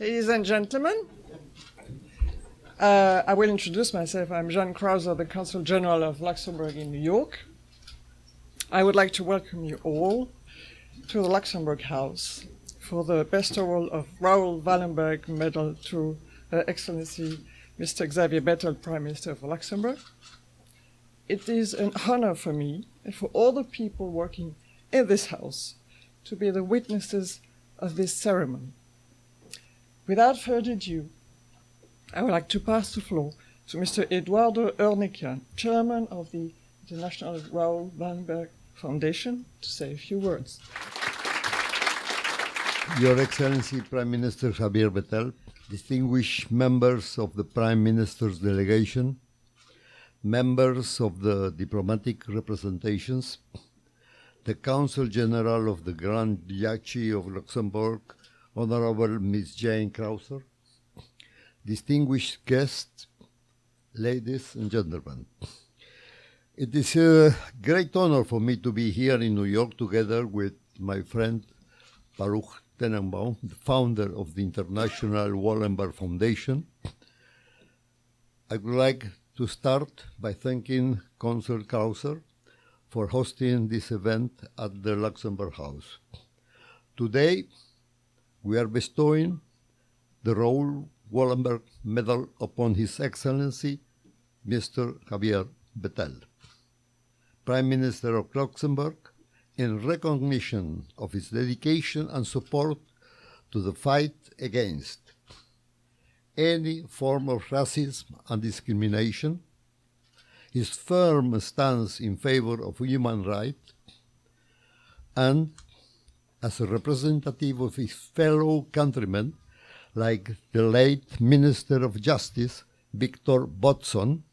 Ladies and gentlemen, I will introduce myself. I'm Jean Krauser, the Consul General of Luxembourg in New York. I would like to welcome you all to the Luxemburg House for the bestowal of Raoul Wallenberg Medal to Her Excellency Mr. Xavier Bettel, Prime Minister of Luxembourg. It is an honor for me and for all the people working in this house to be the witnesses of this ceremony. Without further ado, I would like to pass the floor to Mr. Eduardo Urnekian, Chairman of the International Raoul Wallenberg Foundation, to say a few words. Your Excellency Prime Minister Xavier Bettel, distinguished members of the Prime Minister's delegation, members of the diplomatic representations, the Consul General of the Grand Duchy of Luxembourg, Honorable Ms. Jane Krauser, distinguished guests, ladies and gentlemen. It is a great honor for me to be here in New York together with my friend Baruch Tenenbaum, the founder of the International Wallenberg Foundation. I would like to start by thanking Consul Krauser for hosting this event at the Luxemburg House. Today, we are bestowing the Raoul Wallenberg Medal upon His Excellency, Mr. Xavier Bettel, Prime Minister of Luxembourg, in recognition of his dedication and support to the fight against any form of racism and discrimination, his firm stance in favor of human rights, and as a representative of his fellow countrymen, like the late Minister of Justice, Victor Bodson,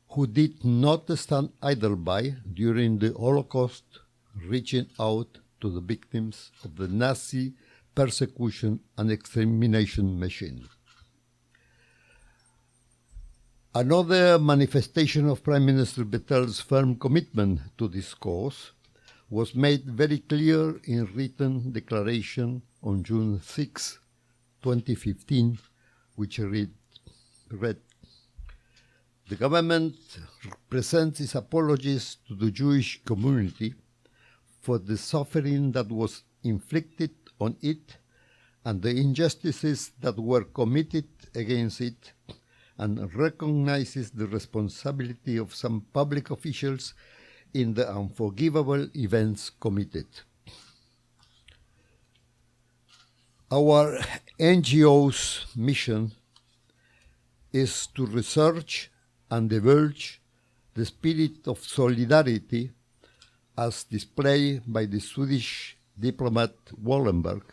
who did not stand idle by during the Holocaust, reaching out to the victims of the Nazi persecution and extermination machine. Another manifestation of Prime Minister Bettel's firm commitment to this cause was made very clear in written declaration on June 6, 2015, which read, "The government presents its apologies to the Jewish community for the suffering that was inflicted on it and the injustices that were committed against it, and recognizes the responsibility of some public officials in the unforgivable events committed." Our NGO's mission is to research and divulge the spirit of solidarity as displayed by the Swedish diplomat Wallenberg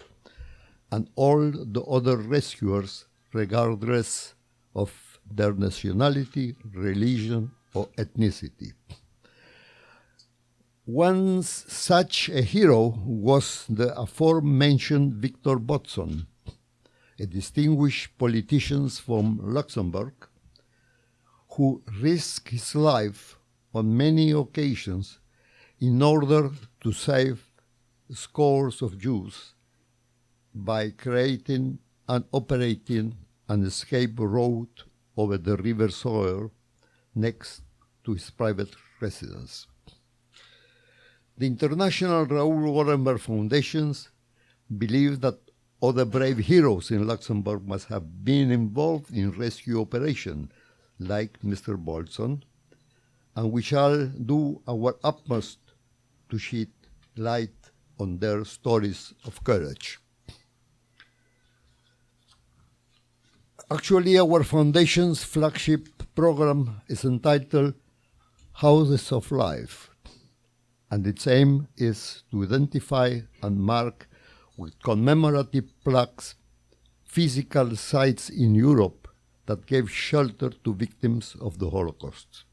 and all the other rescuers, regardless of their nationality, religion, or ethnicity. One such a hero was the aforementioned Victor Bodson, a distinguished politician from Luxembourg, who risked his life on many occasions in order to save scores of Jews by creating and operating an escape route over the River Soar next to his private residence. The International Raoul Wallenberg Foundations believe that other brave heroes in Luxembourg must have been involved in rescue operations, like Mr. Bodson, and we shall do our utmost to shed light on their stories of courage. Actually, our foundation's flagship program is entitled Houses of Life, and its aim is to identify and mark with commemorative plaques physical sites in Europe that gave shelter to victims of the Holocaust.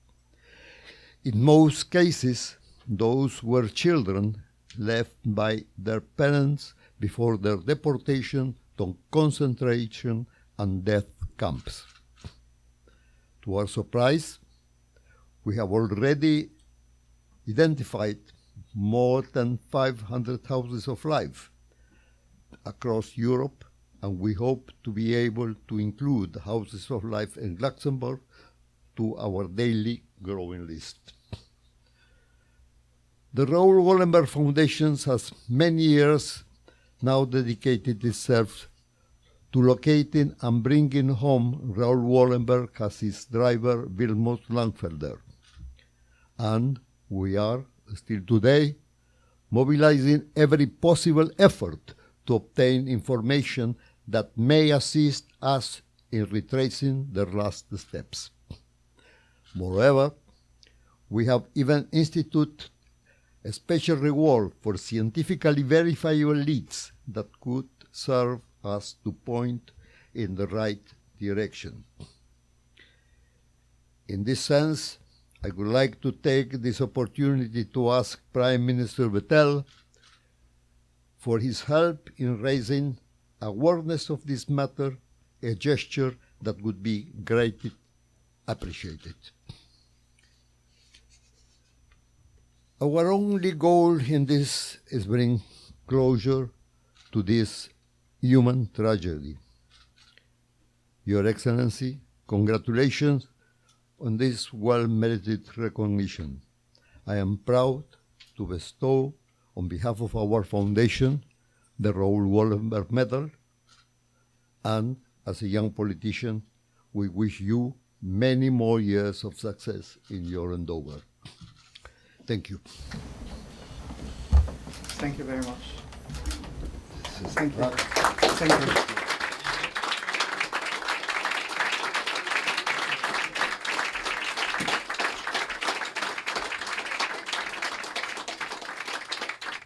In most cases, those were children left by their parents before their deportation to concentration and death camps. To our surprise, we have already identified more than 500 houses of life across Europe and we hope to be able to include the Houses of Life in Luxembourg to our daily growing list. The Raoul Wallenberg Foundation has many years now dedicated itself to locating and bringing home Raoul Wallenberg as his driver Wilmot Langfelder. And we are, still today, mobilizing every possible effort to obtain information that may assist us in retracing their last steps. Moreover, we have even instituted a special reward for scientifically verifiable leads that could serve us to point in the right direction. In this sense, I would like to take this opportunity to ask Prime Minister Bettel for his help in raising awareness of this matter, a gesture that would be greatly appreciated. Our only goal in this is bring closure to this human tragedy. Your Excellency, congratulations on this well-merited recognition. I am proud to bestow, on behalf of our foundation, the Raoul Wallenberg Medal, and as a young politician, we wish you many more years of success in your endeavor. Thank you. Thank you very much. Thank you. Thank you.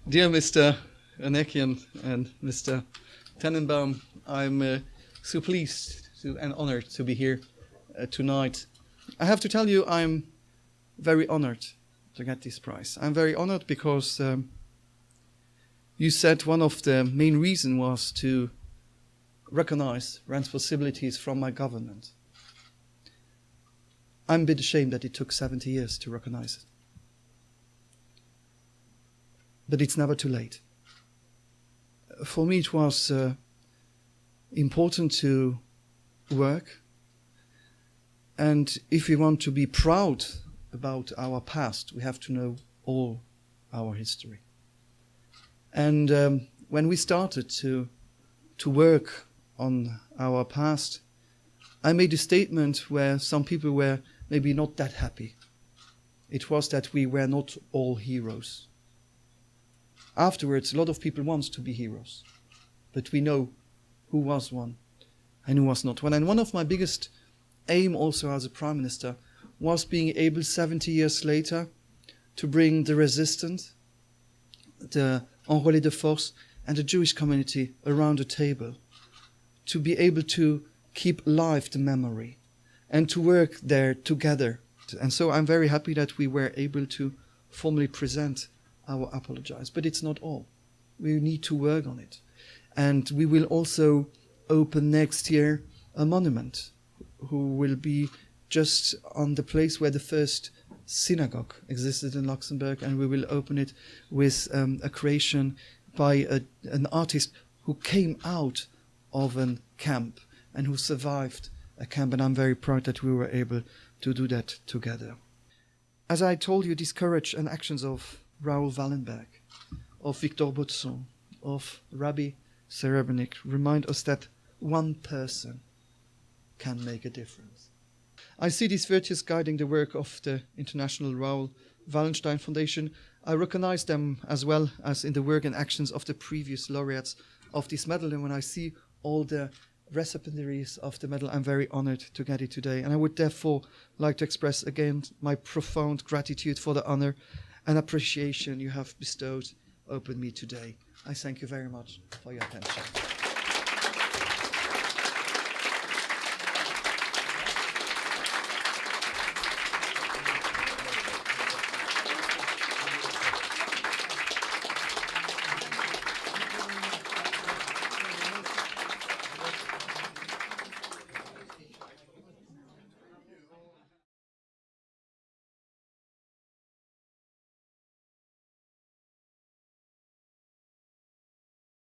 Dear Mr. Anekian and Mr. Tenenbaum, I'm so pleased and honored to be here tonight. I have to tell you, I'm very honored to get this prize. I'm very honored because you said one of the main reasons was to recognize responsibilities from my government. I'm a bit ashamed that it took 70 years to recognize it. But it's never too late. For me, it was important to work. And if we want to be proud about our past, we have to know all our history. And when we started to work on our past, I made a statement where some people were maybe not that happy. It was that we were not all heroes. Afterwards, a lot of people want to be heroes, but we know who was one and who was not one. And one of my biggest aim also as a Prime Minister was being able 70 years later to bring the resistance, the enrôlés de force and the Jewish community around the table, to be able to keep alive the memory and to work there together. And so I'm very happy that we were able to formally present our apologies. But it's not all. We need to work on it. And we will also open next year a monument who will be just on the place where the first synagogue existed in Luxembourg, and we will open it with a creation by an artist who came out of a camp and who survived a camp, and I'm very proud that we were able to do that together. As I told you, these courage and actions of Raoul Wallenberg, of Victor Bodson, of Rabbi Srebrenik remind us that one person can make a difference. I see these virtues guiding the work of the International Raoul Wallenstein Foundation. I recognize them as well as in the work and actions of the previous laureates of this medal. And when I see all the recipients of the medal, I'm very honored to get it today. And I would therefore like to express again my profound gratitude for the honor and appreciation you have bestowed upon me today. I thank you very much for your attention.